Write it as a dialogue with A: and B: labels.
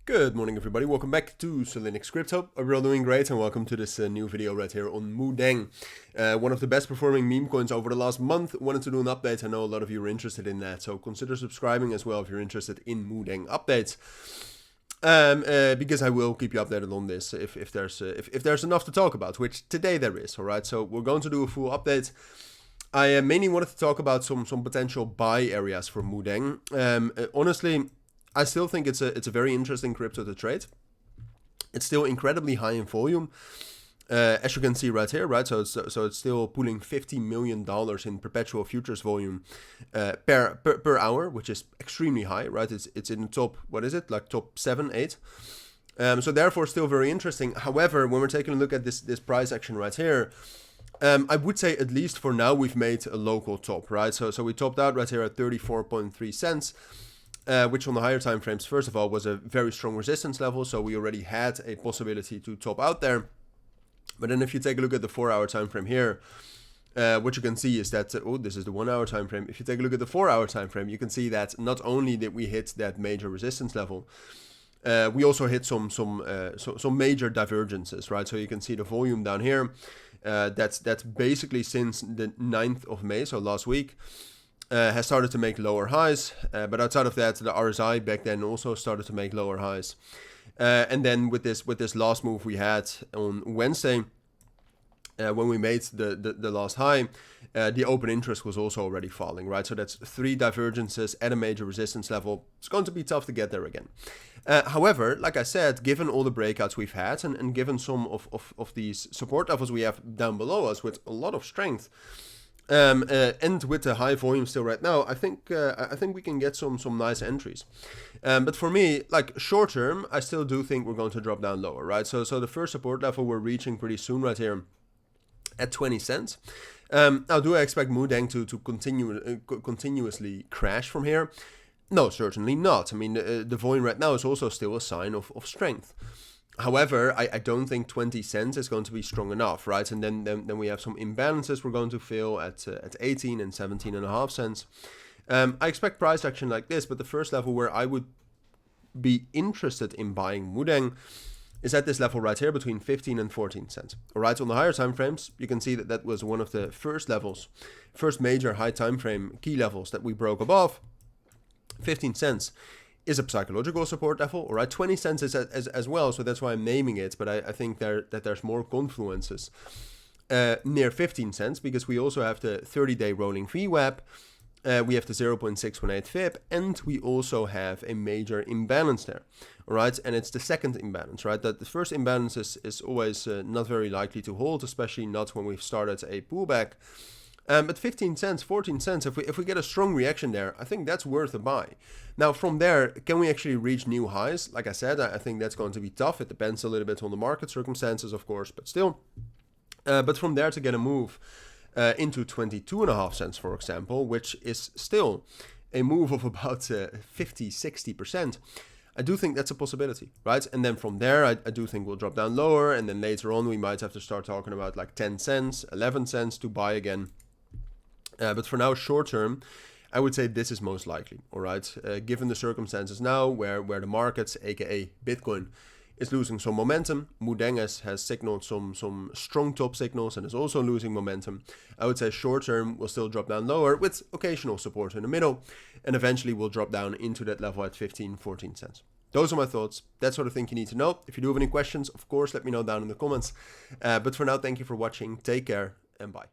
A: Good morning everybody, welcome back to cilinixfxcapital. We're all doing great and welcome to this new video right here on Moodeng. One of the best performing meme coins over the last month. Wanted to do an update. I know a lot of you are interested in that, so consider subscribing as well if you're interested in Moodeng updates. Because I will keep you updated on this if there's enough to talk about, which today there is. Alright, so we're going to do a full update. I mainly wanted to talk about some potential buy areas for Moodeng. Honestly, I still think it's a very interesting crypto to trade. It's still incredibly high in volume, as you can see right here, right? So it's still pulling $50 million in perpetual futures volume per hour, which is extremely high, right? It's in the top, what is it, like top 7, 8. So therefore, still very interesting. However, when we're taking a look at this price action right here, I would say at least for now we've made a local top, right? So we topped out right here at 34.3 cents. Which on the higher time frames, first of all, was a very strong resistance level, so we already had a possibility to top out there. But then if you take a look at the 4-hour time frame here, what you can see is that, this is the 1-hour time frame. If you take a look at the 4-hour time frame, you can see that not only did we hit that major resistance level, we also hit some major divergences, right? So you can see the volume down here. That's basically since the 9th of May, so last week. Has started to make lower highs, but outside of that, the RSI back then also started to make lower highs. And then with this last move we had on Wednesday, when we made the last high, the open interest was also already falling, right? So that's 3 divergences at a major resistance level. It's going to be tough to get there again. However, like I said, given all the breakouts we've had and given some of these support levels we have down below us with a lot of strength, and with the high volume still right now, I think we can get some nice entries. But for me, like short term, I still do think we're going to drop down lower, right? So the first support level we're reaching pretty soon right here at 20 cents. Now, do I expect Moodeng to continuously crash from here? No, certainly not. I mean, the volume right now is also still a sign of strength. However, I don't think 20 cents is going to be strong enough, right? And then we have some imbalances we're going to fill at 18 and 17.5 cents. I expect price action like this, but the first level where I would be interested in buying Moodeng is at this level right here between 15 and 14 cents. All right, on the higher time frames, you can see that was one of the first major high time frame key levels that we broke above. 15 cents. Is a psychological support level, all right? 20 cents is as well, so that's why I'm naming it. But I think that there's more confluences near 15 cents because we also have the 30-day rolling VWAP, we have the 0.618 FIB, and we also have a major imbalance there, all right? And it's the second imbalance, right? That the first imbalance is always not very likely to hold, especially not when we've started a pullback. But 15 cents, 14 cents, if we get a strong reaction there, I think that's worth a buy. Now, from there, can we actually reach new highs? Like I said, I think that's going to be tough. It depends a little bit on the market circumstances, of course, but still. But from there to get a move into 22.5 cents, for example, which is still a move of about 50, 60%. I do think that's a possibility, right? And then from there, I do think we'll drop down lower. And then later on, we might have to start talking about like 10 cents, 11 cents to buy again. But for now, short term, I would say this is most likely, all right? Given the circumstances now where the markets, aka Bitcoin, is losing some momentum, Moodeng has signaled some strong top signals and is also losing momentum. I would say short term will still drop down lower with occasional support in the middle, and eventually we'll drop down into that level at 15, 14 cents. Those are my thoughts. That's sort of thing you need to know. If you do have any questions, of course, let me know down in the comments. But for now, thank you for watching. Take care and bye.